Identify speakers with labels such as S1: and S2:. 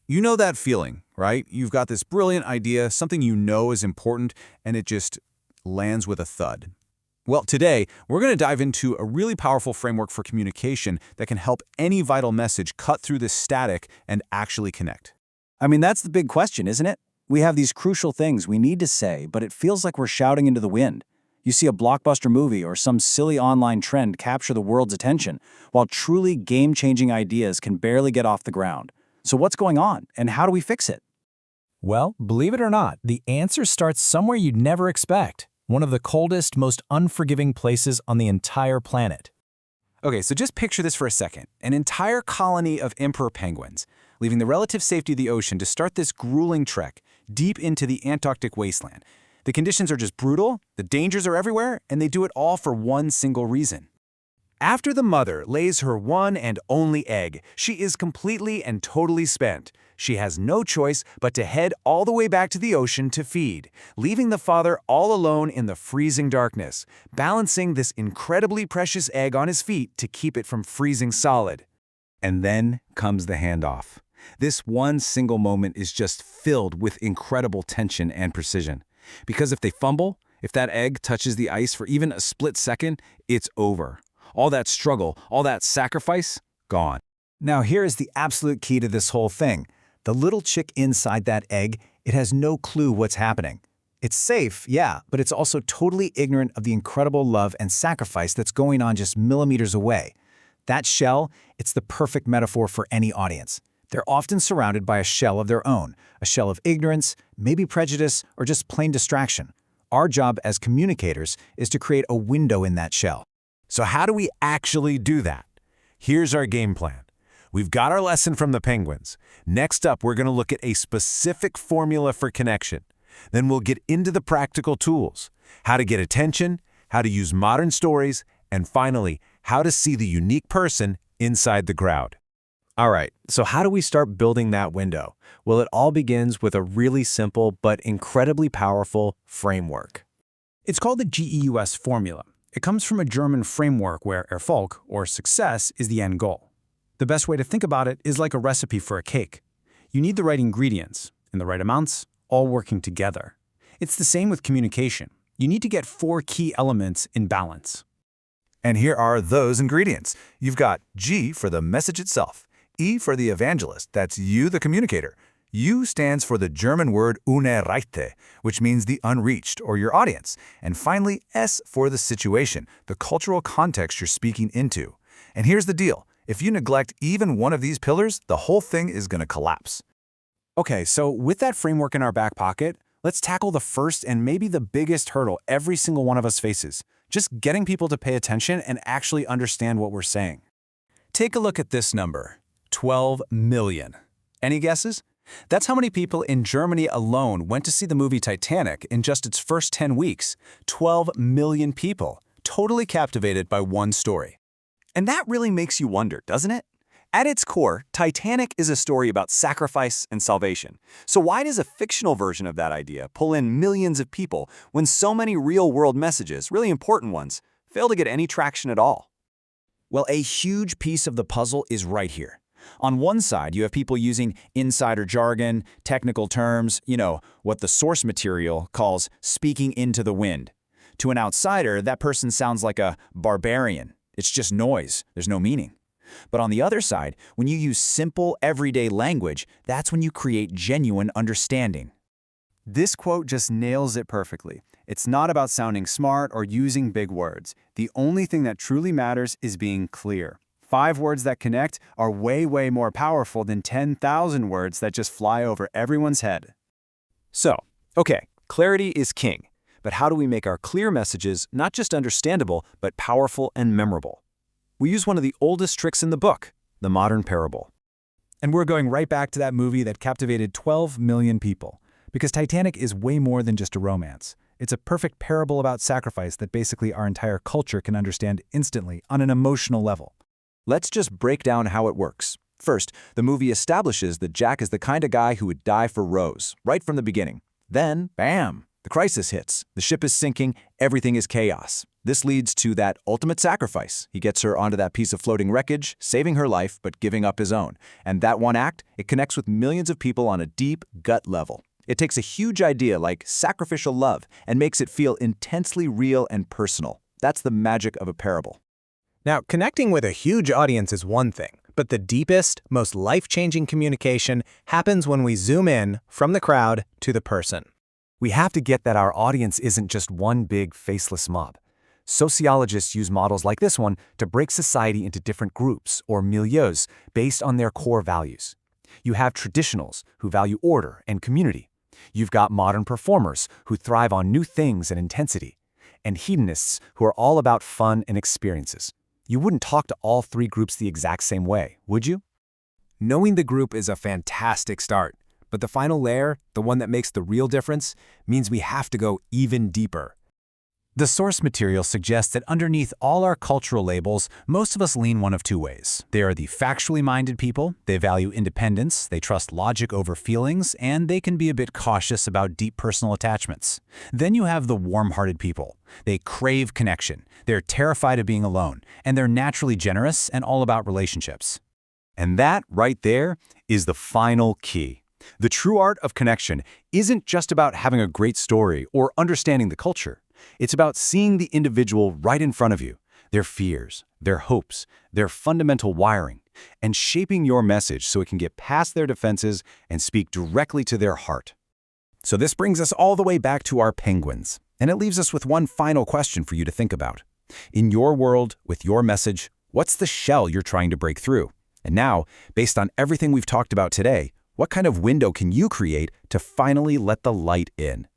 S1: You know that feeling, right? You've got this brilliant idea, something you know is important, and it just lands with a thud. Well, today, we're going to dive into a really powerful framework for communication that can help any vital message cut through the static and actually connect.
S2: I mean, that's the big question, isn't it? We have these crucial things we need to say, but it feels like we're shouting into the wind. You see a blockbuster movie or some silly online trend capture the world's attention, while truly game-changing ideas can barely get off the ground. So what's going on, and how do we fix it?
S3: Well, believe it or not, the answer starts somewhere you'd never expect. One of the coldest, most unforgiving places on the entire planet.
S1: Okay, so just picture this for a second. An entire colony of emperor penguins, leaving the relative safety of the ocean to start this grueling trek deep into the Antarctic wasteland. The conditions are just brutal, the dangers are everywhere, and they do it all for one single reason. After the mother lays her one and only egg, she is completely and totally spent. She has no choice but to head all the way back to the ocean to feed, leaving the father all alone in the freezing darkness, balancing this incredibly precious egg on his feet to keep it from freezing solid. And then comes the handoff. This one single moment is just filled with incredible tension and precision. Because if they fumble, if that egg touches the ice for even a split second, it's over. All that struggle, all that sacrifice, gone.
S2: Now here is the absolute key to this whole thing. The little chick inside that egg, it has no clue what's happening. It's safe, yeah, but it's also totally ignorant of the incredible love and sacrifice that's going on just millimeters away. That shell, it's the perfect metaphor for any audience. They're often surrounded by a shell of their own, a shell of ignorance, maybe prejudice, or just plain distraction. Our job as communicators is to create a window in that shell.
S4: So how do we actually do that? Here's our game plan. We've got our lesson from the penguins. Next up, we're going to look at a specific formula for connection. Then we'll get into the practical tools, how to get attention, how to use modern stories, and finally, how to see the unique person inside the crowd.
S5: All right, so how do we start building that window? Well, it all begins with a really simple but incredibly powerful framework.
S6: It's called the GEuS formula. It comes from a German framework where Erfolg, or success, is the end goal. The best way to think about it is like a recipe for a cake. You need the right ingredients, in the right amounts, all working together. It's the same with communication. You need to get 4 key elements in balance.
S1: And here are those ingredients. You've got G for the message itself, E for the evangelist, that's you, the communicator. U stands for the German word unreached, which means the unreached, or your audience. And finally, S for the situation, the cultural context you're speaking into. And here's the deal. If you neglect even one of these pillars, the whole thing is going to collapse.
S6: Okay, so with that framework in our back pocket, let's tackle the first and maybe the biggest hurdle every single one of us faces. Just getting people to pay attention and actually understand what we're saying. Take a look at this number, 12 million. Any guesses? That's how many people in Germany alone went to see the movie Titanic in just its first 10 weeks. 12 million people, totally captivated by one story.
S7: And that really makes you wonder, doesn't it? At its core, Titanic is a story about sacrifice and salvation. So why does a fictional version of that idea pull in millions of people when so many real-world messages, really important ones, fail to get any traction at all?
S2: Well, a huge piece of the puzzle is right here. On one side, you have people using insider jargon, technical terms, what the source material calls speaking into the wind. To an outsider, that person sounds like a barbarian. It's just noise. There's no meaning. But on the other side, when you use simple, everyday language, that's when you create genuine understanding.
S7: This quote just nails it perfectly. It's not about sounding smart or using big words. The only thing that truly matters is being clear. 5 words that connect are way more powerful than 10,000 words that just fly over everyone's head.
S5: So, okay, clarity is king. But how do we make our clear messages not just understandable, but powerful and memorable? We use one of the oldest tricks in the book, the modern parable.
S6: And we're going right back to that movie that captivated 12 million people. Because Titanic is way more than just a romance. It's a perfect parable about sacrifice that basically our entire culture can understand instantly on an emotional level.
S5: Let's just break down how it works. First, the movie establishes that Jack is the kind of guy who would die for Rose, right from the beginning. Then, bam,
S7: The crisis hits. The ship is sinking. Everything is chaos. This leads to that ultimate sacrifice. He gets her onto that piece of floating wreckage, saving her life but giving up his own. And that one act, it connects with millions of people on a deep gut level. It takes a huge idea like sacrificial love and makes it feel intensely real and personal. That's the magic of a parable.
S3: Now, connecting with a huge audience is one thing, but the deepest, most life-changing communication happens when we zoom in from the crowd to the person.
S5: We have to get that our audience isn't just one big faceless mob. Sociologists use models like this one to break society into different groups or milieus based on their core values. You have traditionals who value order and community. You've got modern performers who thrive on new things and intensity, and hedonists who are all about fun and experiences. You wouldn't talk to all three groups the exact same way, would you?
S8: Knowing the group is a fantastic start, but the final layer, the one that makes the real difference, means we have to go even deeper.
S1: The source material suggests that underneath all our cultural labels, most of us lean one of two ways. They are the factually minded people, they value independence, they trust logic over feelings, and they can be a bit cautious about deep personal attachments. Then you have the warm-hearted people. They crave connection, they're terrified of being alone, and they're naturally generous and all about relationships.
S7: And that, right there, is the final key. The true art of connection isn't just about having a great story or understanding the culture. It's about seeing the individual right in front of you, their fears, their hopes, their fundamental wiring, and shaping your message so it can get past their defenses and speak directly to their heart.
S1: So this brings us all the way back to our penguins, and it leaves us with one final question for you to think about. In your world, with your message, what's the shell you're trying to break through? And now, based on everything we've talked about today, what kind of window can you create to finally let the light in?